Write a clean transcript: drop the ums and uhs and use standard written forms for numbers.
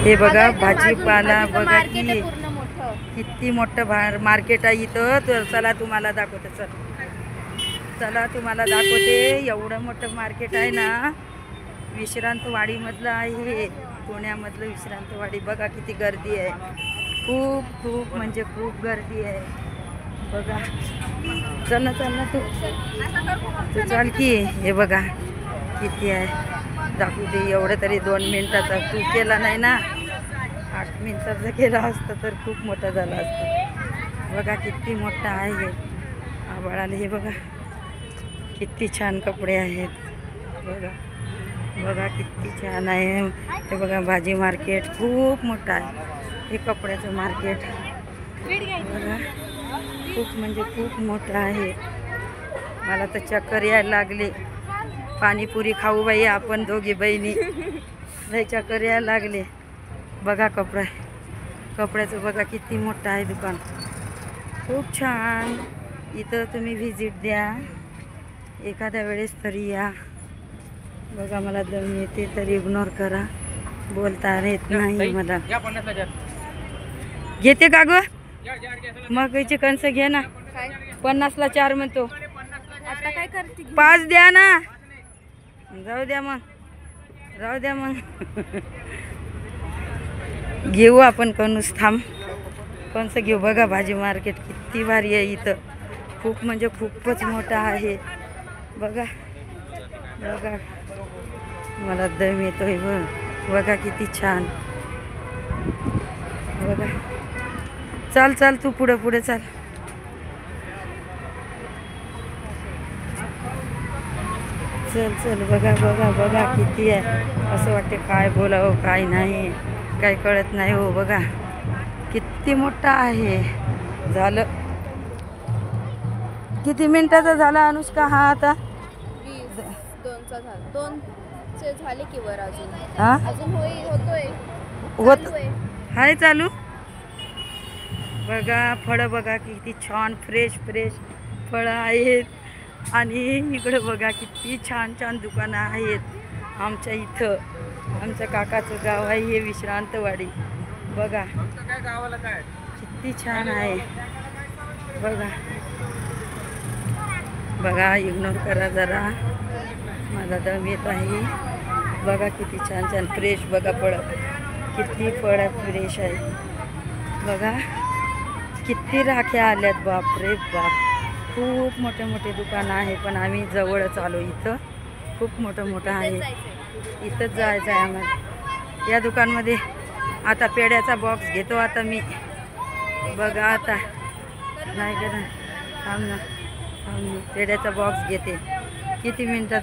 हे बघा भाजीपाला बघा की किती मोठं मार्केट आहे इथं. तर चला तुम्हाला दाखवते. चला तुम्हाला दाखवते. एवढं मोठं मार्केट आहे ना, विश्रांतवाडीमधलं आहे. पुण्यामधलं विश्रांतवाडी. बघा किती गर्दी आहे. खूप खूप म्हणजे खूप गर्दी आहे बघा. चल ना तू चाल की. हे बघा किती आहे दाखवू दे. एवढं तरी 2 मिनिटाचा तू केला नाही ना. 8 मिनिटाचा केला असता तर खूप मोठा झाला असता. बघा किती मोठा आहे आभाळाला. हे बघा किती छान कपडे आहेत. बघा बघा किती छान आहे. हे बघा भाजी मार्केट खूप मोठं आहे. हे कपड्याचं मार्केट बघा खूप म्हणजे खूप मोठं आहे. मला तर चक्कर यायला लागले. पाणीपुरी खाऊ बाई आपण दोघी बहिणी. लय चक्कर यायला लागले. बघा कपड्याचं बघा किती मोठं आहे दुकान. खूप छान. इथं तुम्ही व्हिजिट द्या एखाद्या वेळेस तरी या. बघा मला दम येते तरी इग्नोर करा. बोलता येत नाही मला. घेते का ग? मग चिकनचं घे ना. 50ला 4 म्हणतो. आता काय करते? 5 द्या ना. जाऊ द्या मग. घेऊ आपण कणूस. थांब कोणचं घेऊ. बघा भाजी मार्केट किती भारी आहे इथं. खूप म्हणजे खूपच मोठं आहे. बघा मला दम येतोय. बघा किती छान. बघा चाल तू पुढे चाल. चल बघा किती आहे. असं वाटते काय बोलावं काय नाही, काय कळत नाही हो. बघा किती मोठा आहे. झालं किती मिनिटाचा झाला अनुष्का हा आता? 2चा झाला. 2चे झाले की वर अजून. हा अजून होतोय. हाय चालू. बघा फळं बघा किती छान फ्रेश फळं आहेत. आणि इकडं बघा किती छान दुकानं आहेत. आमच्या इथं आमच्या काकाचं गाव आहे हे विश्रांतवाडी. बघा किती छान आहे. बघा इग्नोर करा जरा. मला दम येत आहे. बघा किती छान फ्रेश. बघा फळं किती फळं फ्रेश आहे. बघा किती राख्या आल्यात. बापरे बाप. खूप मोठे दुकानं आहे. पण आम्ही जवळच आलो. इथं खूप मोठं आहे. इथंच जायचं आहे आम्हाला. या दुकानमध्ये आता पेड्याचा बॉक्स घेतो आता मी. बघा आता नाही का. थांब ना पेड्याचा बॉक्स घेते. किती मिनिटात